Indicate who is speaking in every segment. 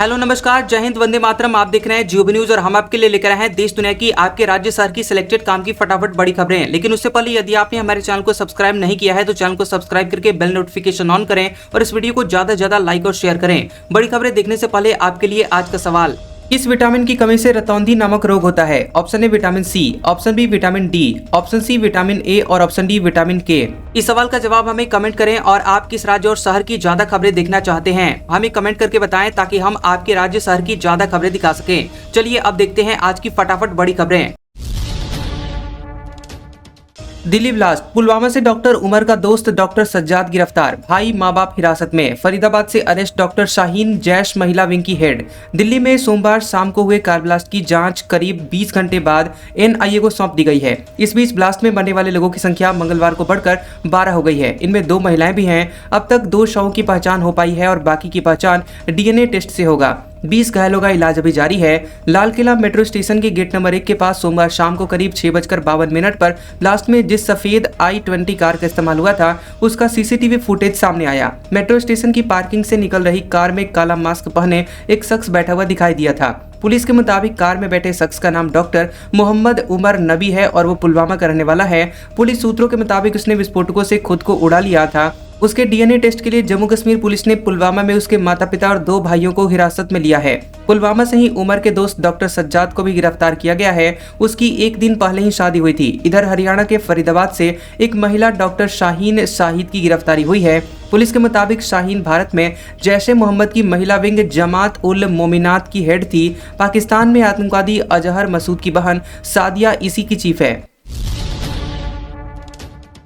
Speaker 1: Hello नमस्कार, जय हिंद, वंदे मातरम। आप देख रहे हैं जियो न्यूज और हम आपके लिए लेकर आए हैं देश दुनिया की, आपके राज्य शहर की सिलेक्टेड काम की फटाफट बड़ी खबरें। लेकिन उससे पहले यदि आपने हमारे चैनल को सब्सक्राइब नहीं किया है तो चैनल को सब्सक्राइब करके बेल नोटिफिकेशन ऑन करें और इस वीडियो को ज्यादा से ज्यादा लाइक और शेयर करें। बड़ी खबरें देखने से पहले आपके लिए आज का सवाल, किस विटामिन की कमी से रतौंधी नामक रोग होता है? Option A vitamin C, option B vitamin D, option C vitamin A और ऑप्शन डी विटामिन के। इस सवाल का जवाब हमें कमेंट करें और आप किस राज्य और शहर की ज्यादा खबरें देखना चाहते हैं हमें कमेंट करके बताएं ताकि हम आपके राज्य शहर की ज्यादा खबरें दिखा सकें। चलिए अब देखते हैं आज की फटाफट बड़ी खबरें। दिल्ली ब्लास्ट, पुलवामा से डॉक्टर उमर का दोस्त डॉक्टर सज्जाद गिरफ्तार, भाई मां बाप हिरासत में। फरीदाबाद से अरेस्ट डॉक्टर शाहीन, जैश महिला विंग की हेड। दिल्ली में सोमवार शाम को हुए कार ब्लास्ट की जांच करीब 20 घंटे बाद एनआईए को सौंप दी गई है। इस बीच ब्लास्ट में मरने वाले लोगों की संख्या मंगलवार को बढ़कर 12 हो गई है। इनमें 2 महिलाएं भी हैं। अब तक 2 शवों की पहचान हो पाई है और बाकी की पहचान डीएनए टेस्ट से होगा। 20 घायलों का इलाज अभी जारी है। लाल किला मेट्रो स्टेशन के गेट नंबर 1 के पास सोमवार शाम को करीब 6:52 पर ब्लास्ट में जिस सफेद i20 कार का इस्तेमाल हुआ था उसका सीसीटीवी फुटेज सामने आया। मेट्रो स्टेशन की पार्किंग से निकल रही कार में काला मास्क पहने एक शख्स बैठा हुआ दिखाई दिया था। पुलिस के मुताबिक कार में बैठे शख्स का नाम डॉक्टर मोहम्मद उमर नबी है और वो पुलवामा का रहने वाला है। पुलिस सूत्रों के मुताबिक उसने विस्फोटकों से खुद को उड़ा लिया था। उसके डीएनए टेस्ट के लिए जम्मू कश्मीर पुलिस ने पुलवामा में उसके माता पिता और 2 भाइयों को हिरासत में लिया है। पुलवामा से ही उमर के दोस्त डॉक्टर सज्जाद को भी गिरफ्तार किया गया है। उसकी 1 दिन पहले ही शादी हुई थी। इधर हरियाणा के फरीदाबाद से एक महिला डॉक्टर शाहीन शाहिद की गिरफ्तारी हुई है। पुलिस के मुताबिक शाहीन भारत में जैश ए मोहम्मद की महिला विंग जमात उल मोमिनात की हेड थी। पाकिस्तान में आतंकवादी अजहर मसूद की बहन सादिया इसी की चीफ है।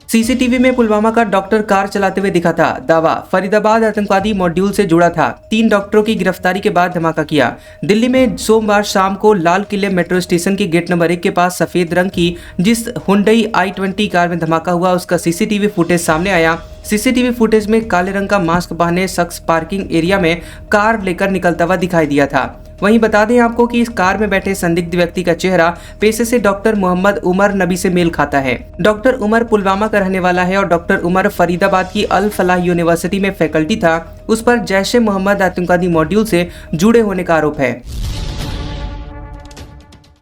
Speaker 1: सीसीटीवी में पुलवामा का डॉक्टर कार चलाते हुए दिखा था। दावा, फरीदाबाद आतंकवादी मॉड्यूल से जुड़ा था। 3 डॉक्टरों की गिरफ्तारी के बाद धमाका किया। दिल्ली में सोमवार शाम को लाल किले मेट्रो स्टेशन के गेट नंबर 1 के पास सफेद रंग की जिस हुंडई i20 कार में धमाका हुआ उसका सीसीटीवी फुटेज सामने आया। सीसीटीवी फुटेज में काले रंग का मास्क पहने शख्स पार्किंग एरिया में कार लेकर निकलता हुआ दिखाई दिया था। वहीं बता दें आपको कि इस कार में बैठे संदिग्ध व्यक्ति का चेहरा पेशे से डॉक्टर मोहम्मद उमर नबी से मेल खाता है। डॉक्टर उमर पुलवामा का रहने वाला है और डॉक्टर उमर फरीदाबाद की अल फलाह यूनिवर्सिटी में फैकल्टी था। उस पर जैश ए मोहम्मद आतंकवादी मॉड्यूल से जुड़े होने का आरोप है।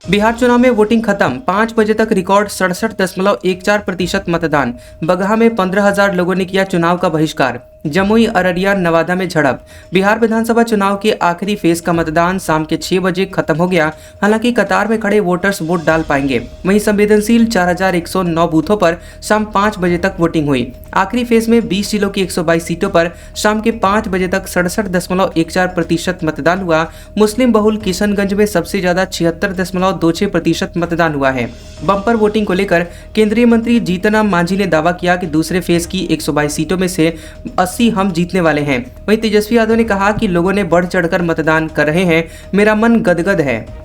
Speaker 1: बिहार चुनाव में वोटिंग खत्म, 5 बजे तक रिकॉर्ड 67.14% मतदान। बगहा में 15,000 लोगों ने किया चुनाव का बहिष्कार। जमुई, अररिया, नवादा में झड़प। बिहार विधानसभा चुनाव के आखिरी फेज का मतदान शाम के 6 बजे खत्म हो गया। हालांकि कतार में खड़े वोटर्स वोट डाल पाएंगे। वहीं संवेदनशील 4109 बूथों पर शाम 5 बजे तक वोटिंग हुई। आखिरी फेज में 20 जिलों की 122 सीटों पर शाम के 5 बजे तक 67.14% मतदान हुआ। मुस्लिम बहुल किशनगंज में सबसे ज्यादा 76.26% मतदान हुआ है। बम्पर वोटिंग को लेकर केंद्रीय मंत्री जीतन मांझी ने दावा किया कि दूसरे फेज की 122 सीटों में से 80 हम जीतने वाले हैं। वहीं तेजस्वी यादव ने कहा कि लोगों ने बढ़ चढ़कर मतदान कर रहे हैं, मेरा मन गदगद है।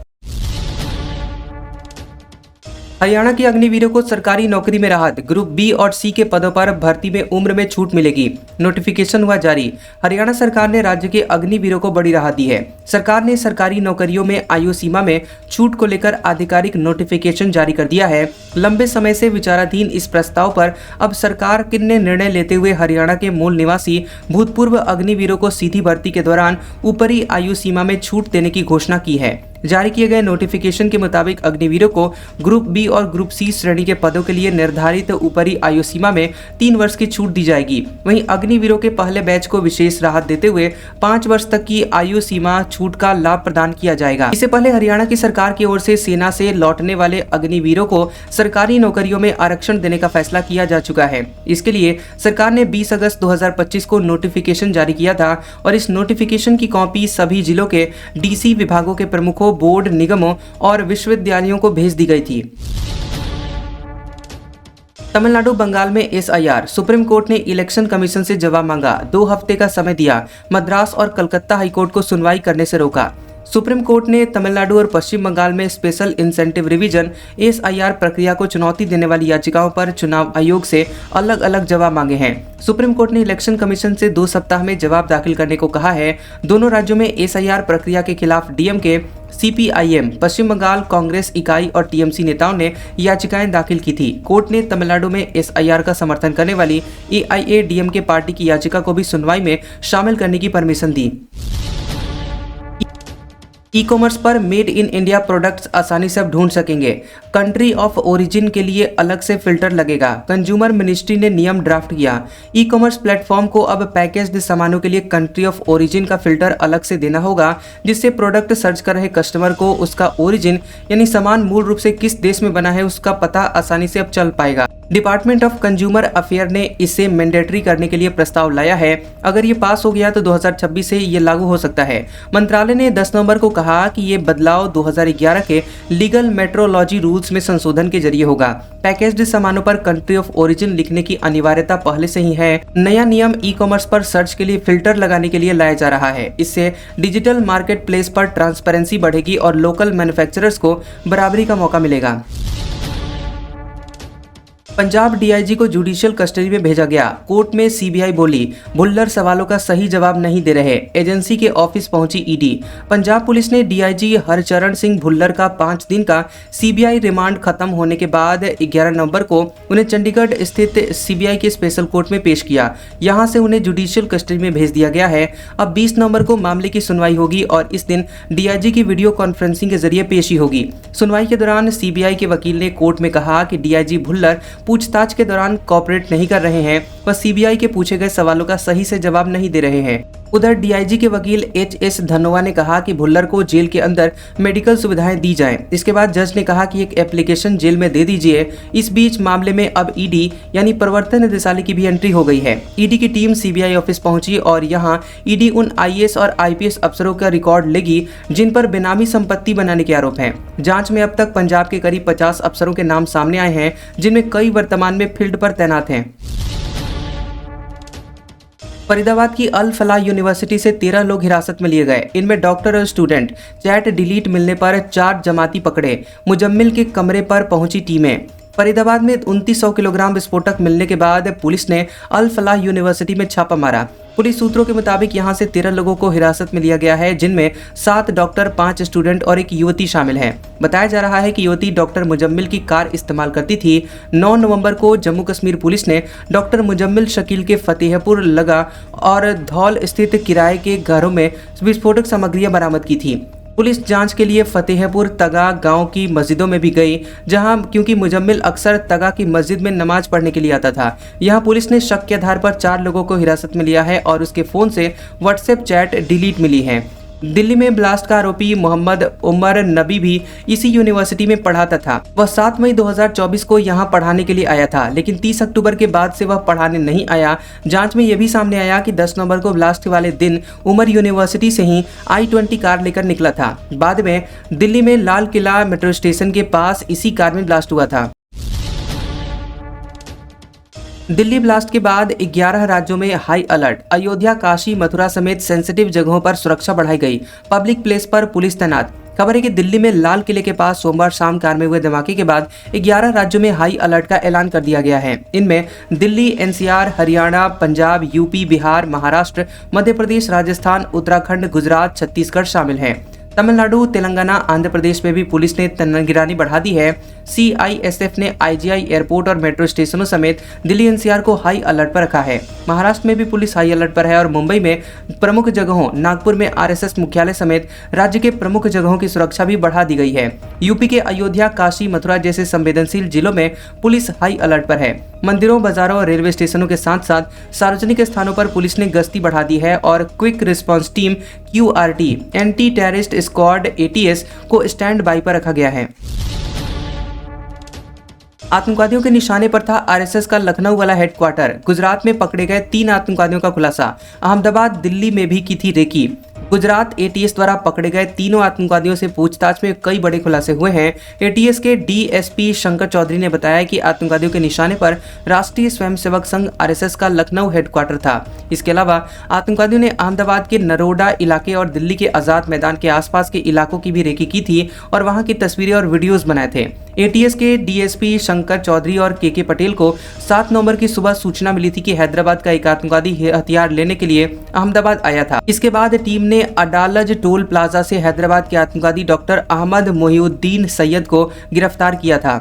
Speaker 1: हरियाणा के अग्निवीरों को सरकारी नौकरी में राहत। ग्रुप बी और सी के पदों पर भर्ती में उम्र में छूट मिलेगी। नोटिफिकेशन हुआ जारी। हरियाणा सरकार ने राज्य के अग्निवीरों को बड़ी राहत दी है। सरकार ने सरकारी नौकरियों में आयु सीमा में छूट को लेकर आधिकारिक नोटिफिकेशन जारी कर दिया है। लंबे समय से विचाराधीन इस प्रस्ताव पर अब सरकार ने निर्णय लेते हुए हरियाणा के मूल निवासी भूतपूर्व अग्निवीरों को सीधी भर्ती के दौरान ऊपरी आयु सीमा में छूट देने की घोषणा की है। जारी किए गए नोटिफिकेशन के मुताबिक अग्निवीरों को ग्रुप बी और ग्रुप सी श्रेणी के पदों के लिए निर्धारित ऊपरी आयु सीमा में 3 वर्ष की छूट दी जाएगी। वहीं अग्निवीरों के पहले बैच को विशेष राहत देते हुए 5 वर्ष तक की आयु सीमा छूट का लाभ प्रदान किया जाएगा। इससे पहले हरियाणा की सरकार की ओर से सेना से लौटने वाले अग्निवीरों को सरकारी नौकरियों में आरक्षण देने का फैसला किया जा चुका है। इसके लिए सरकार ने 20 अगस्त 2025 को नोटिफिकेशन जारी किया था और इस नोटिफिकेशन की कॉपी सभी जिलों के डीसी विभागों के प्रमुखों, बोर्ड, निगमों और विश्वविद्यालयों को भेज दी गई थी। तमिलनाडु बंगाल में एसआईआर, सुप्रीम कोर्ट ने इलेक्शन कमीशन से जवाब मांगा। 2 हफ्ते का समय दिया। मद्रास और कलकत्ता हाईकोर्ट को सुनवाई करने से रोका। सुप्रीम कोर्ट ने तमिलनाडु और पश्चिम बंगाल में स्पेशल इंसेंटिव रिवीजन एसआईआर प्रक्रिया को चुनौती देने वाली याचिकाओं पर चुनाव आयोग से अलग अलग जवाब मांगे हैं। सुप्रीम कोर्ट ने इलेक्शन कमीशन से 2 सप्ताह में जवाब दाखिल करने को कहा है। दोनों राज्यों में एसआईआर प्रक्रिया के खिलाफ डीएमके, सीपीआईएम, पश्चिम बंगाल कांग्रेस इकाई और टीएमसी नेताओं ने याचिकाएं दाखिल की थी। कोर्ट ने तमिलनाडु में एसआईआर का समर्थन करने वाली एआईएडीएमके पार्टी की याचिका को भी सुनवाई में शामिल करने की परमिशन दी। ई कॉमर्स पर मेड इन इंडिया प्रोडक्ट्स आसानी से अब ढूंढ सकेंगे। कंट्री ऑफ ओरिजिन के लिए अलग से फिल्टर लगेगा। कंज्यूमर मिनिस्ट्री ने नियम ड्राफ्ट किया। ई कॉमर्स प्लेटफॉर्म को अब पैकेज्ड सामानों के लिए कंट्री ऑफ ओरिजिन का फिल्टर अलग से देना होगा, जिससे प्रोडक्ट सर्च कर रहे कस्टमर को उसका ओरिजिन यानी सामान मूल रूप से किस देश में बना है उसका पता आसानी से अब चल पाएगा। डिपार्टमेंट ऑफ कंज्यूमर अफेयर ने इसे मैंडेटरी करने के लिए प्रस्ताव लाया है। अगर ये पास हो गया तो 2026 से ये लागू हो सकता है। मंत्रालय ने 10 नवंबर को कहा कि ये बदलाव 2011 के लीगल मेट्रोलॉजी रूल्स में संशोधन के जरिए होगा। पैकेज्ड सामानों पर कंट्री ऑफ ओरिजिन लिखने की अनिवार्यता पहले से ही है। नया नियम ई कॉमर्स पर सर्च के लिए फिल्टर लगाने के लिए लाया जा रहा है। इससे डिजिटल मार्केट प्लेस पर ट्रांसपेरेंसी बढ़ेगी और लोकल मैन्युफैक्चरर्स को बराबरी का मौका मिलेगा। पंजाब डीआईजी को जुडिशियल कस्टडी में भेजा गया। कोर्ट में सीबीआई बोली, भुल्लर सवालों का सही जवाब नहीं दे रहे। एजेंसी के ऑफिस पहुंची ईडी। पंजाब पुलिस ने डीआईजी हरचरण सिंह भुल्लर का 5 दिन का सीबीआई रिमांड खत्म होने के बाद 11 नवंबर को उन्हें चंडीगढ़ स्थित सीबीआई के स्पेशल कोर्ट में पेश किया। यहां से उन्हें जुडिशियल कस्टडी में भेज दिया गया है। अब 20 नवंबर को मामले की सुनवाई होगी और इस दिन डीआईजी की वीडियो कॉन्फ्रेंसिंग के जरिए पेशी होगी। सुनवाई के दौरान सीबीआई के वकील ने कोर्ट में कहा कि डीआईजी भुल्लर पूछताछ के दौरान कोऑपरेट नहीं कर रहे हैं, वह सीबीआई के पूछे गए सवालों का सही से जवाब नहीं दे रहे हैं। उधर डीआईजी के वकील एच.एस. धनोआ ने कहा कि भुल्लर को जेल के अंदर मेडिकल सुविधाएं दी जाएं। इसके बाद जज ने कहा कि एक एप्लीकेशन जेल में दे दीजिए। इस बीच मामले में अब ईडी यानी प्रवर्तन निदेशालय की भी एंट्री हो गई है। ईडी की टीम सीबीआई ऑफिस पहुंची और यहां ईडी उन आईएएस और आईपीएस अफसरों का रिकॉर्ड लेगी जिन पर बेनामी संपत्ति बनाने के आरोप हैं। जांच में अब तक पंजाब के करीब 50 अफसरों के नाम सामने आए हैं, जिनमें कई वर्तमान में फील्ड पर तैनात हैं। फरीदाबाद की अल फलाह यूनिवर्सिटी से 13 लोग हिरासत में लिए गए। इनमें डॉक्टर और स्टूडेंट। चैट डिलीट मिलने पर 4 जमाती पकड़े। मुजम्मिल के कमरे पर पहुंची टीमें। फरीदाबाद में 2900 किलोग्राम विस्फोटक मिलने के बाद पुलिस ने अल फलाह यूनिवर्सिटी में छापा मारा। पुलिस सूत्रों के मुताबिक यहां से 13 लोगों को हिरासत में लिया गया है, जिनमें 7 डॉक्टर, 5 स्टूडेंट और एक युवती शामिल है। बताया जा रहा है कि युवती डॉक्टर मुजम्मिल की कार इस्तेमाल करती थी। 9 नवंबर को जम्मू कश्मीर पुलिस ने डॉक्टर मुजम्मिल शकील के फतेहपुर लगा और धौल स्थित किराए के घरों में विस्फोटक सामग्रियां बरामद की थी। पुलिस जांच के लिए फतेहपुर तगा गांव की मस्जिदों में भी गई, जहां क्योंकि मुजम्मिल अक्सर तगा की मस्जिद में नमाज पढ़ने के लिए आता था। यहां पुलिस ने शक के आधार पर 4 लोगों को हिरासत में लिया है और उसके फोन से व्हाट्सएप चैट डिलीट मिली है। दिल्ली में ब्लास्ट का आरोपी मोहम्मद उमर नबी भी इसी यूनिवर्सिटी में पढ़ाता था। वह 7 मई 2024 को यहां पढ़ाने के लिए आया था, लेकिन 30 अक्टूबर के बाद से वह पढ़ाने नहीं आया। जांच में यह भी सामने आया कि 10 नवंबर को ब्लास्ट वाले दिन उमर यूनिवर्सिटी से ही i20 कार लेकर निकला था। बाद में दिल्ली में लाल किला मेट्रो स्टेशन के पास इसी कार में ब्लास्ट हुआ था। दिल्ली ब्लास्ट के बाद 11 राज्यों में हाई अलर्ट। अयोध्या, काशी, मथुरा समेत सेंसिटिव जगहों पर सुरक्षा बढ़ाई गई। पब्लिक प्लेस पर पुलिस तैनात। खबर है कि दिल्ली में लाल किले के पास सोमवार शाम कार में हुए धमाके के बाद 11 राज्यों में हाई अलर्ट का ऐलान कर दिया गया है। इनमें दिल्ली, एनसीआर, हरियाणा, पंजाब, यूपी, बिहार, महाराष्ट्र, मध्य प्रदेश, राजस्थान, उत्तराखंड, गुजरात, छत्तीसगढ़ शामिल हैं। तमिलनाडु, तेलंगाना, आंध्र प्रदेश में भी पुलिस ने निगरानी बढ़ा दी है। सीआईएसएफ ने आईजीआई एयरपोर्ट और मेट्रो स्टेशनों समेत दिल्ली एनसीआर को हाई अलर्ट पर रखा है। महाराष्ट्र में भी पुलिस हाई अलर्ट पर है और मुंबई में प्रमुख जगहों, नागपुर में आरएसएस मुख्यालय समेत राज्य के प्रमुख जगहों की सुरक्षा भी बढ़ा दी गई है। यूपी के अयोध्या, काशी, मथुरा जैसे संवेदनशील जिलों में पुलिस हाई अलर्ट पर है। मंदिरों, बाजारों और रेलवे स्टेशनों के साथ साथ सार्वजनिक स्थानों पर पुलिस ने गश्ती बढ़ा दी है और quick response team QRT, anti terrorist squad ATS को स्टैंड बाई पर रखा गया है। आतंकवादियों के निशाने पर था आरएसएस का लखनऊ वाला हेडक्वार्टर। गुजरात में पकड़े गए 3 आतंकवादियों का खुलासा। अहमदाबाद, दिल्ली में भी की थी रेकी। गुजरात ATS द्वारा पकड़े गए तीनों आतंकवादियों से पूछताछ में कई बड़े खुलासे हुए हैं। ATS के DSP शंकर चौधरी ने बताया कि आतंकवादियों के निशाने पर राष्ट्रीय स्वयंसेवक संघ RSS का लखनऊ हेडक्वार्टर था। इसके अलावा आतंकवादियों ने अहमदाबाद के नरोडा इलाके और दिल्ली के आजाद मैदान के आसपास के इलाकों की भी रेकी की थी और वहां की तस्वीरें और वीडियोज बनाए थे। ATS के DSP शंकर चौधरी और KK पटेल को 7 नवंबर की सुबह सूचना मिली थी कि हैदराबाद का एक आतंकवादी हथियार लेने के लिए अहमदाबाद आया था। इसके बाद टीम ने अडालज टोल प्लाजा से हैदराबाद के आतंकवादी डॉक्टर अहमद मोहिउद्दीन सैयद को गिरफ्तार किया था।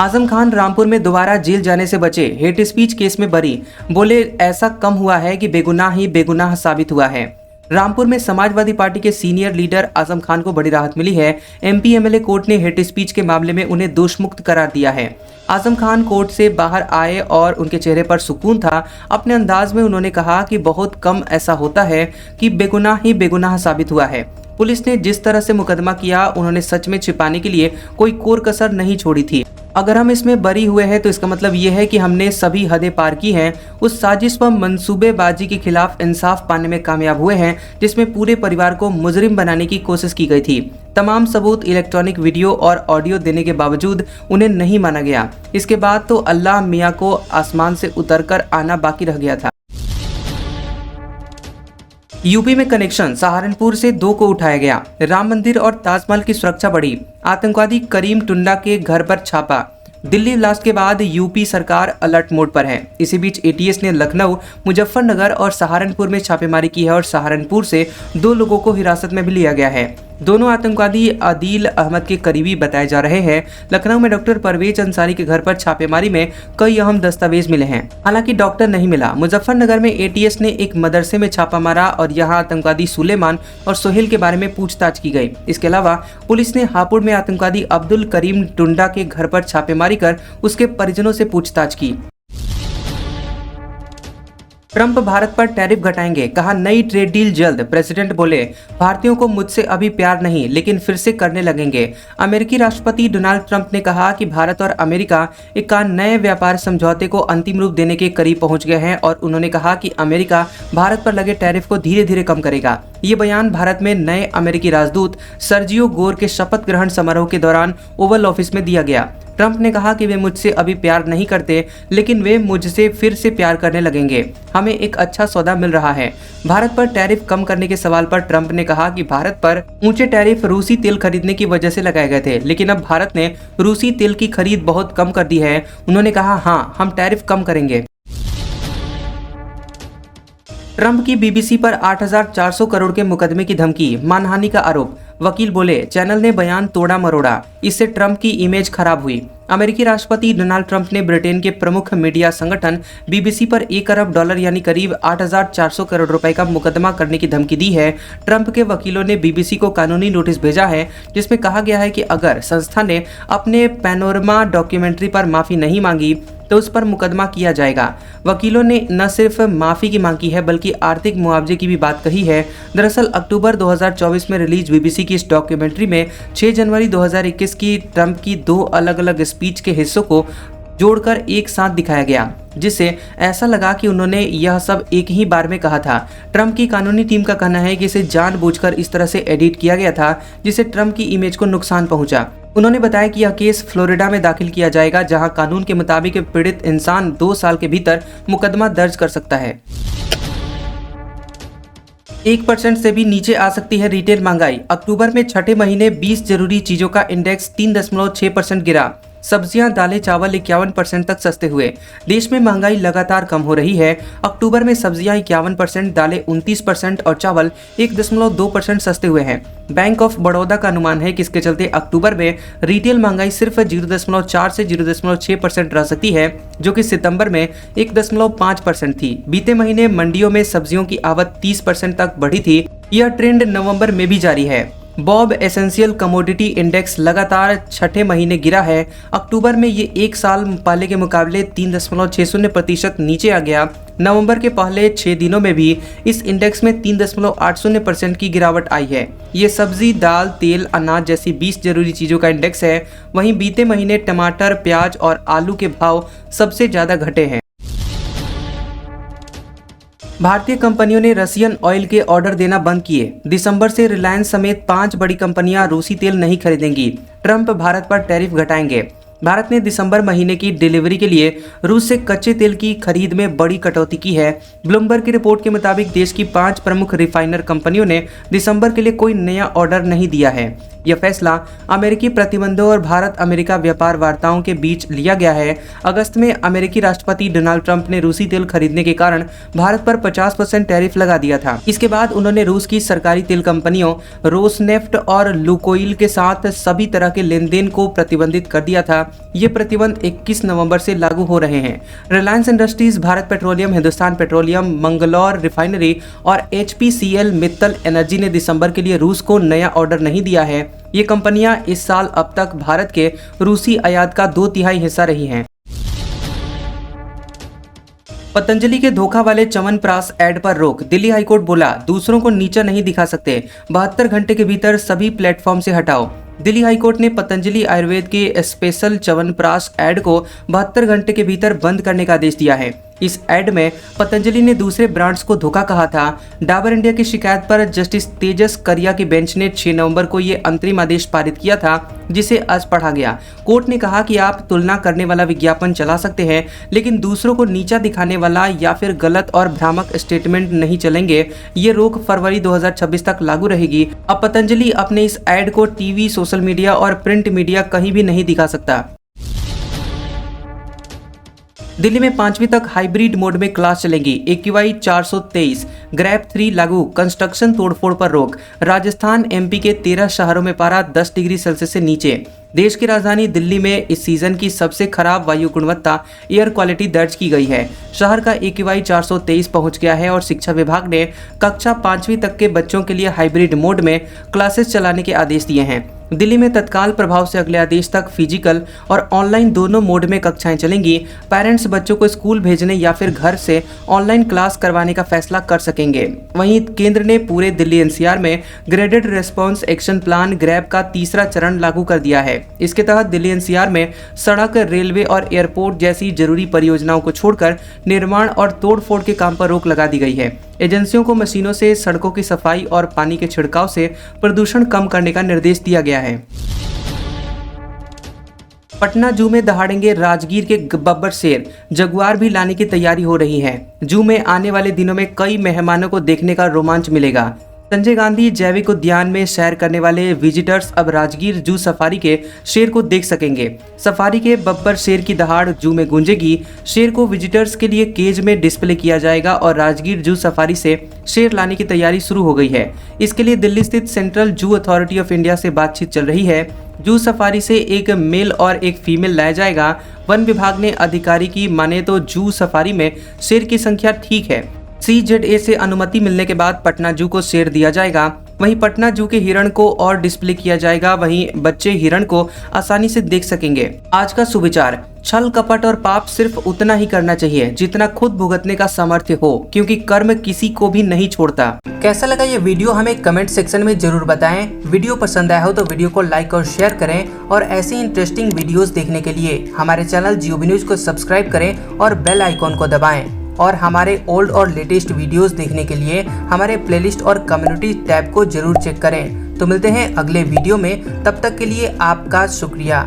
Speaker 1: आजम खान रामपुर में दोबारा जेल जाने से बचे। हेट स्पीच केस में बरी। बोले ऐसा कम हुआ है कि बेगुनाह ही बेगुनाह साबित हुआ है। रामपुर में समाजवादी पार्टी के सीनियर लीडर आजम खान को बड़ी राहत मिली है। एमपी एमएलए कोर्ट ने हेट स्पीच के मामले में उन्हें दोषमुक्त करार दिया है। आजम खान कोर्ट से बाहर आए और उनके चेहरे पर सुकून था। अपने अंदाज में उन्होंने कहा कि बहुत कम ऐसा होता है कि बेगुनाह ही बेगुनाह साबित हुआ है। पुलिस ने जिस तरह से मुकदमा किया, उन्होंने सच में छिपाने के लिए कोई कोर कसर नहीं छोड़ी थी। अगर हम इसमें बरी हुए हैं तो इसका मतलब ये है कि हमने सभी हदें पार की हैं। उस साजिश व मंसूबेबाजी के खिलाफ इंसाफ पाने में कामयाब हुए हैं, जिसमें पूरे परिवार को मुजरिम बनाने की कोशिश की गई थी। तमाम सबूत इलेक्ट्रॉनिक वीडियो और ऑडियो देने के बावजूद उन्हें नहीं माना गया। इसके बाद तो अल्लाह मियाँ को आसमान से उतरकर आना बाकी रह गया था। यूपी में कनेक्शन, सहारनपुर से 2 को उठाया गया। राम मंदिर और ताजमहल की सुरक्षा बढ़ी। आतंकवादी करीम टुंडा के घर पर छापा। दिल्ली ब्लास्ट के बाद यूपी सरकार अलर्ट मोड पर है। इसी बीच एटीएस ने लखनऊ, मुजफ्फरनगर और सहारनपुर में छापेमारी की है और सहारनपुर से 2 लोगों को हिरासत में भी लिया गया है। दोनों आतंकवादी आदिल अहमद के करीबी बताए जा रहे हैं। लखनऊ में डॉक्टर परवेज अंसारी के घर पर छापेमारी में कई अहम दस्तावेज मिले हैं, हालांकि डॉक्टर नहीं मिला। मुजफ्फरनगर में एटीएस ने एक मदरसे में छापा मारा और यहां आतंकवादी सुलेमान और सोहेल के बारे में पूछताछ की गई। इसके अलावा पुलिस ने हापुड़ में आतंकवादी अब्दुल करीम टुंडा के घर पर छापेमारी कर उसके परिजनों से पूछताछ की। ट्रंप भारत पर टैरिफ घटाएंगे, कहा नई ट्रेड डील जल्द। प्रेसिडेंट बोले, भारतीयों को मुझसे अभी प्यार नहीं, लेकिन फिर से करने लगेंगे। अमेरिकी राष्ट्रपति डोनाल्ड ट्रंप ने कहा कि भारत और अमेरिका एक नए व्यापार समझौते को अंतिम रूप देने के करीब पहुंच गए हैं और उन्होंने कहा कि अमेरिका भारत पर लगे टैरिफ को धीरे धीरे कम करेगा। ये बयान भारत में नए अमेरिकी राजदूत सर्जियो गोर के शपथ ग्रहण समारोह के दौरान ओवल ऑफिस में दिया गया। ट्रंप ने कहा कि वे मुझसे अभी प्यार नहीं करते, लेकिन वे मुझसे फिर से प्यार करने लगेंगे। हमें एक अच्छा सौदा मिल रहा है। भारत पर टैरिफ कम करने के सवाल पर ट्रंप ने कहा कि भारत पर ऊंचे टैरिफ रूसी तेल खरीदने की वजह से लगाए गए थे, लेकिन अब भारत ने रूसी तेल की खरीद बहुत कम कर दी है। उन्होंने कहा, हाँ, हम टैरिफ कम करेंगे। ट्रंप की बीबीसी पर 8,400 करोड़ के मुकदमे की धमकी, मानहानि का आरोप। वकील बोले, चैनल ने बयान तोड़ा मरोड़ा, इससे ट्रंप की इमेज खराब हुई। अमेरिकी राष्ट्रपति डोनाल्ड ट्रंप ने ब्रिटेन के प्रमुख मीडिया संगठन बीबीसी पर $1 अरब यानी करीब 8,400 करोड़ रुपए का मुकदमा करने की धमकी दी है। ट्रंप के वकीलों ने बीबीसी को कानूनी नोटिस भेजा है, जिसमें कहा गया है कि अगर संस्था ने अपने पैनोरमा डॉक्यूमेंट्री पर माफी नहीं मांगी तो उस पर मुकदमा किया जाएगा। वकीलों ने न सिर्फ माफी की मांग की है, बल्कि आर्थिक मुआवजे की भी बात कही है। दरअसल अक्टूबर 2024 में रिलीज बीबीसी की इस डॉक्यूमेंट्री में 6 जनवरी 2021 की ट्रंप की 2 अलग अलग स्पीच के हिस्सों को जोड़कर एक साथ दिखाया गया, जिससे ऐसा लगा कि उन्होंने यह सब एक ही बार में कहा था। ट्रंप की कानूनी टीम का कहना है कि इसे जानबूझकर इस तरह से एडिट किया गया था, जिससे ट्रंप की इमेज को नुकसान पहुंचा। उन्होंने बताया कि यह केस फ्लोरिडा में दाखिल किया जाएगा, जहां कानून के मुताबिक पीड़ित इंसान 2 साल के भीतर मुकदमा दर्ज कर सकता है। 1% से भी नीचे आ सकती है रिटेल महंगाई। अक्टूबर में छठे महीने 20 जरूरी चीजों का इंडेक्स 3.6% गिरा। सब्जियां, दालें, चावल 51% तक सस्ते हुए। देश में महंगाई लगातार कम हो रही है। अक्टूबर में सब्जियां 51%, दालें 29% और चावल 1.2% सस्ते हुए हैं। बैंक ऑफ बड़ौदा का अनुमान है कि इसके चलते अक्टूबर में रिटेल महंगाई सिर्फ 0.4 से 0.6% रह सकती है, जो कि सितंबर में 1.5% थी। बीते महीने मंडियों में सब्जियों की आवक 30% तक बढ़ी थी। यह ट्रेंड नवंबर में भी जारी है। बॉब एसेंशियल कमोडिटी इंडेक्स लगातार छठे महीने गिरा है। अक्टूबर में ये 1 साल पहले के मुकाबले 3.60% नीचे आ गया। नवंबर के पहले 6 दिनों में भी इस इंडेक्स में 3.80% की गिरावट आई है। ये सब्जी, दाल, तेल, अनाज जैसी 20 जरूरी चीजों का इंडेक्स है। वहीं बीते महीने टमाटर, प्याज और आलू के भाव सबसे ज्यादा घटे हैं। भारतीय कंपनियों ने रशियन ऑयल के ऑर्डर देना बंद किए। दिसंबर से रिलायंस समेत 5 बड़ी कंपनियां रूसी तेल नहीं खरीदेंगी। ट्रंप भारत पर टैरिफ घटाएंगे। भारत ने दिसंबर महीने की डिलीवरी के लिए रूस से कच्चे तेल की खरीद में बड़ी कटौती की है। ब्लूमबर्ग की रिपोर्ट के मुताबिक देश की 5 प्रमुख रिफाइनर कंपनियों ने दिसंबर के लिए कोई नया ऑर्डर नहीं दिया है। यह फैसला अमेरिकी प्रतिबंधों और भारत अमेरिका व्यापार वार्ताओं के बीच लिया गया है। अगस्त में अमेरिकी राष्ट्रपति डोनाल्ड ट्रंप ने रूसी तेल खरीदने के कारण भारत पर 50% टैरिफ लगा दिया था। इसके बाद उन्होंने रूस की सरकारी तेल कंपनियों रोसनेफ्ट और लुकोइल के साथ सभी तरह के लेनदेन को प्रतिबंधित कर दिया था। ये प्रतिबंध 21 नवंबर से लागू हो रहे हैं। Reliance Industries, Bharat petroleum, Hindustan petroleum, Mangalore refinery और HPCL मित्तल एनर्जी ने दिसंबर के लिए रूस को नया ऑर्डर नहीं दिया है। ये कंपनियां इस साल अब तक भारत के रूसी आयात का 2/3 हिस्सा रही हैं। पतंजलि के धोखा वाले च्यवनप्राश ऐड पर रोक, दिल्ली हाईकोर्ट बोला दूसरों को नीचा नहीं दिखा सकते, 72 घंटे के भीतर सभी प्लेटफॉर्म से हटाओ। दिल्ली हाईकोर्ट ने पतंजलि आयुर्वेद के स्पेशल च्यवनप्राश ऐड को 72 घंटे के भीतर बंद करने का आदेश दिया है। इस ऐड में पतंजलि ने दूसरे ब्रांड्स को धोखा कहा था। डाबर इंडिया की शिकायत पर जस्टिस तेजस करिया की बेंच ने 6 नवंबर को ये अंतरिम आदेश पारित किया था, जिसे आज पढ़ा गया। कोर्ट ने कहा कि आप तुलना करने वाला विज्ञापन चला सकते हैं, लेकिन दूसरों को नीचा दिखाने वाला या फिर गलत और भ्रामक स्टेटमेंट नहीं चलेंगे। ये रोक फरवरी 2026 तक लागू रहेगी। अब पतंजलि अपने इस ऐड को टीवी, सोशल मीडिया और प्रिंट मीडिया कहीं भी नहीं दिखा सकता। दिल्ली में 5वीं तक हाइब्रिड मोड में क्लास चलेंगी। AQI 423, ग्रैप 3 लागू, कंस्ट्रक्शन तोड़फोड़ पर रोक। राजस्थान, MP के 13 शहरों में पारा 10 डिग्री सेल्सियस से नीचे। देश की राजधानी दिल्ली में इस सीजन की सबसे खराब वायु गुणवत्ता एयर क्वालिटी दर्ज की गई है। शहर का AQI 423 पहुंच गया है और शिक्षा विभाग ने कक्षा 5वीं तक के बच्चों के लिए हाइब्रिड मोड में क्लासेस चलाने के आदेश दिए हैं। दिल्ली में तत्काल प्रभाव से अगले आदेश तक फिजिकल और ऑनलाइन दोनों मोड में कक्षाएं चलेंगी। पेरेंट्स बच्चों को स्कूल भेजने या फिर घर से ऑनलाइन क्लास करवाने का फैसला कर सकेंगे। वहीं केंद्र ने पूरे दिल्ली NCR में graded response action plan grab का 3रा चरण लागू कर दिया है। इसके तहत दिल्ली NCR में सड़क, रेलवे और एयरपोर्ट जैसी जरूरी परियोजनाओं को छोड़कर निर्माण और तोड़फोड़ के काम पर रोक लगा दी गई है। एजेंसियों को मशीनों से सड़कों की सफाई और पानी के छिड़काव से प्रदूषण कम करने का निर्देश दिया गया है। पटना जू में दहाड़ेंगे राजगीर के बब्बर शेर, जगुआर भी लाने की तैयारी हो रही है। जू में आने वाले दिनों में कई मेहमानों को देखने का रोमांच मिलेगा। संजय गांधी जैविक उद्यान में सैर करने वाले विजिटर्स अब राजगीर जू सफारी के शेर को देख सकेंगे। सफारी के बब्बर शेर की दहाड़ जू में गूंजेगी। शेर को विजिटर्स के लिए केज में डिस्प्ले किया जाएगा और राजगीर जू सफारी से शेर लाने की तैयारी शुरू हो गई है। इसके लिए दिल्ली स्थित central zoo authority of India से बातचीत चल रही है। जू सफारी से एक मेल और एक फीमेल लाया जाएगा। वन विभाग ने अधिकारी की माने तो जू सफारी में शेर की संख्या ठीक है। CZA से अनुमति मिलने के बाद पटना जू को शेर दिया जाएगा। वहीं पटना जू के हिरण को और डिस्प्ले किया जाएगा। वहीं बच्चे हिरण को आसानी से देख सकेंगे। आज का सुविचार, छल कपट और पाप सिर्फ उतना ही करना चाहिए जितना खुद भुगतने का सामर्थ्य हो, क्योंकि कर्म किसी को भी नहीं छोड़ता। कैसा लगा ये वीडियो हमें कमेंट सेक्शन में जरूर बताएं। वीडियो पसंद आया हो तो वीडियो को लाइक और शेयर करें और ऐसी इंटरेस्टिंग वीडियोस देखने के लिए हमारे चैनल GOB न्यूज को सब्सक्राइब करें और बेल आइकॉन को दबाएं। और हमारे ओल्ड और लेटेस्ट वीडियोस देखने के लिए हमारे प्लेलिस्ट और कम्युनिटी टैब को जरूर चेक करें। तो मिलते हैं अगले वीडियो में, तब तक के लिए आपका शुक्रिया।